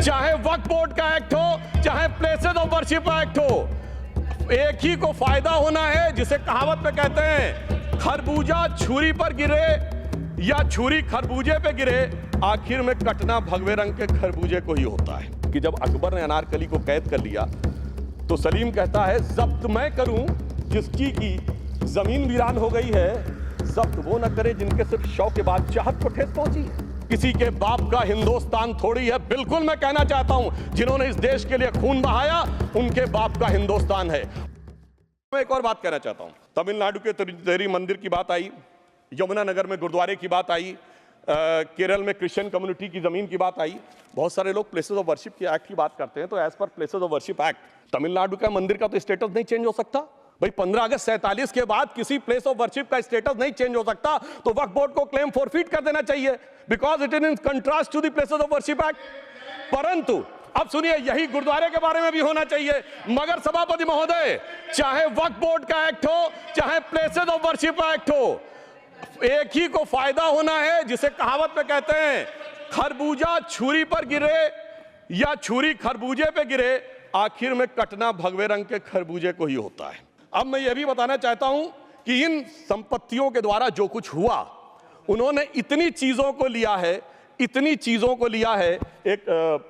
चाहे वक्फ बोर्ड का एक्ट हो, चाहे प्लेसेस ऑफ वर्शिप एक्ट हो, एक ही को फायदा होना है, जिसे कहावत में कहते हैं खरबूजा छुरी पर गिरे या छुरी खरबूजे पे गिरे, आखिर में कटना भगवे रंग के खरबूजे को ही होता है। कि जब अकबर ने अनारकली को कैद कर लिया तो सलीम कहता है जब्त मैं करूं जिसकी की जमीन वीरान हो गई है, जब्त वो न करे जिनके सिर्फ शौक के बाद चाहत को ठेस पहुंची है। किसी के बाप का हिंदुस्तान थोड़ी है, बिल्कुल मैं कहना चाहता हूं जिन्होंने इस देश के लिए खून बहाया उनके बाप का हिंदुस्तान है। मैं एक और बात कहना चाहता हूं, तमिलनाडु के तिरुपति मंदिर की बात आई, यमुनानगर में गुरुद्वारे की बात आई, केरल में क्रिश्चियन कम्युनिटी की जमीन की बात आई। बहुत सारे लोग प्लेसेस ऑफ वर्शिप की एक्ट की बात करते हैं, तो as per places of worship act Tamil Nadu का मंदिर का तो स्टेटस नहीं चेंज हो सकता भाई। 15 अगस्त 47 के बाद किसी प्लेस ऑफ वर्शिप का स्टेटस नहीं चेंज हो सकता, तो वक्फ बोर्ड को क्लेम फॉरफिट कर देना चाहिए, because it is in contrast to the places of worship act. परंतु अब सुनिए, यही गुरुद्वारे के बारे में भी होना चाहिए। मगर सभापति महोदय, चाहे वक्फ बोर्ड का एक्ट हो, चाहे प्लेसेस ऑफ वर्शिप एक्ट हो, एक ही को फायदा होना है, जिसे कहावत में कहते हैं खरबूजा छुरी पर गिरे या छुरी खरबूजे पे गिरे, आखिर में कटना भगवे रंग के खरबूजे को ही होता है। अब मैं यह भी बताना चाहता हूं कि इन संपत्तियों के द्वारा जो कुछ हुआ, उन्होंने इतनी चीजों को लिया है, इतनी चीजों को लिया है। एक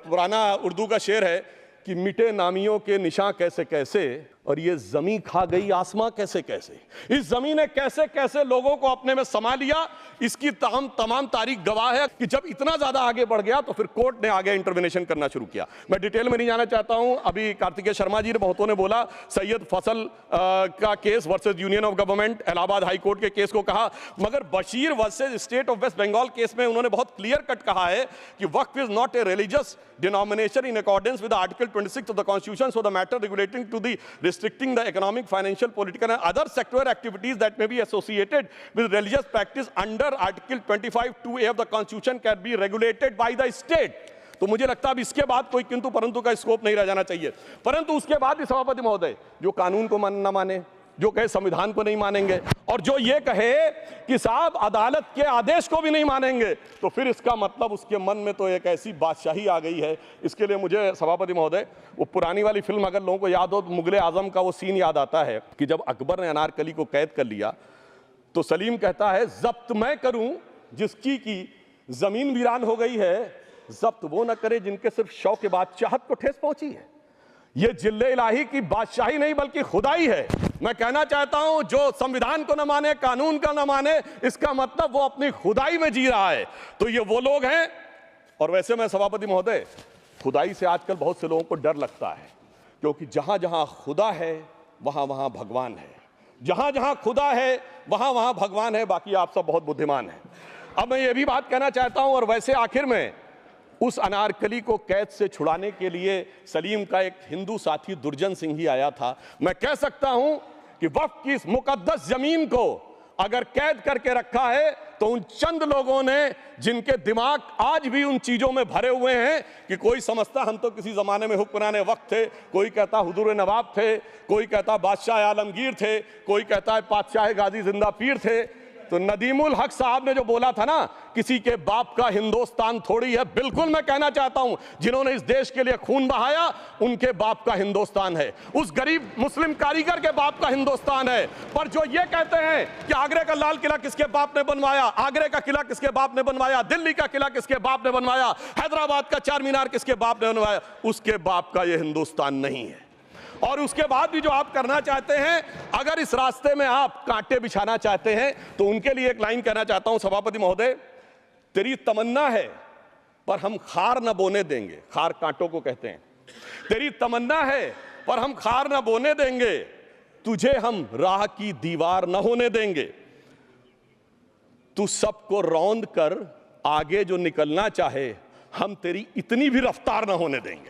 पुराना उर्दू का शेर है कि मिटे नामियों के निशान कैसे कैसे, और ये जमीन खा गई आसमां कैसे कैसे। इस जमीन ने कैसे कैसे लोगों को अपने में समा लिया, इसकी तमाम तारीख गवाह है कि जब इतना ज्यादा आगे बढ़ गया तो फिर कोर्ट ने आगे इंटरवेंशन करना शुरू किया। मैं डिटेल में नहीं जाना चाहता हूं। अभी कार्तिकेय शर्मा जी ने बहुतों ने बोला सैयद फसल का case versus union of government, Allahabad high court के केस को कहा, मगर Bashir versus state of West Bengal case में उन्होंने बहुत क्लियर कट कहा है कि waqf is not a religious denomination in accordance with article 26 of the constitution, so the matter regulating to the restricting the economic, financial, political and other sectoral activities that may be associated with religious practice under Article 25(2)(a) of the Constitution can be regulated by the state। तो मुझे लगता है अब इसके बाद कोई किंतु परंतु का स्कोप नहीं रह जाना चाहिए। परंतु उसके बाद भी सभापति महोदय, जो कानून को न माने, जो कहे संविधान को नहीं मानेंगे, और जो ये कहे कि साहब अदालत के आदेश को भी नहीं मानेंगे, तो फिर इसका मतलब उसके मन में तो एक ऐसी बादशाही आ गई है। इसके लिए मुझे सभापति महोदय, वो पुरानी वाली फिल्म अगर लोगों को याद हो तो मुगले आजम का वो सीन याद आता है कि जब अकबर ने अनारकली को कैद कर लिया तो सलीम कहता है जब्त मैं करूं जिसकी की जमीन वीरान हो गई है, जब्त वो न करे जिनके सिर्फ शौक के बाद चाहत को ठेस पहुंची है। ये जिल्ले इलाही की बादशाही नहीं बल्कि खुदाई है। मैं कहना चाहता हूं जो संविधान को न माने, कानून का न माने, इसका मतलब वो अपनी खुदाई में जी रहा है। तो ये वो लोग हैं। और वैसे मैं सभापति महोदय, खुदाई से आजकल बहुत से लोगों को डर लगता है, क्योंकि जहां जहां खुदा है वहां वहां भगवान है, जहां जहां खुदा है वहां वहां भगवान है। बाकी आप सब बहुत बुद्धिमान हैं। अब मैं ये भी बात कहना चाहता हूं, और वैसे आखिर में उस अनारकली को कैद से छुड़ाने के लिए सलीम का एक हिंदू साथी दुर्जन सिंह ही आया था। मैं कह सकता हूं कि वक्फ की इस मुकद्दस जमीन को अगर कैद करके रखा है तो उन चंद लोगों ने जिनके दिमाग आज भी उन चीजों में भरे हुए हैं कि कोई समझता हम तो किसी जमाने में हुक्मरान वक्त थे, कोई कहता हुजूर नवाब थे, कोई कहता बादशाह आलमगीर थे, कोई कहता है बादशाह गाजी जिंदा पीर थे। तो नदीमुल हक साहब ने जो बोला था ना, किसी के बाप का हिंदुस्तान थोड़ी है, बिल्कुल मैं कहना चाहता हूं जिन्होंने इस देश के लिए खून बहाया उनके बाप का हिंदुस्तान है, उस गरीब मुस्लिम कारीगर के बाप का हिंदुस्तान है। पर जो ये कहते हैं कि आगरे का लाल किला किसके बाप ने बनवाया, आगरे का किला किसके बाप ने बनवाया, दिल्ली का किला किसके बाप ने बनवाया, हैदराबाद का चार मीनार किसके बाप ने बनवाया, उसके बाप का यह हिंदुस्तान नहीं है। और उसके बाद भी जो आप करना चाहते हैं, अगर इस रास्ते में आप कांटे बिछाना चाहते हैं, तो उनके लिए एक लाइन कहना चाहता हूं सभापति महोदय, तेरी तमन्ना है पर हम खार न बोने देंगे, खार कांटों को कहते हैं, तेरी तमन्ना है पर हम खार न बोने देंगे, तुझे हम राह की दीवार न होने देंगे, तू सबको रौंद कर आगे जो निकलना चाहे हम तेरी इतनी भी रफ्तार न होने देंगे।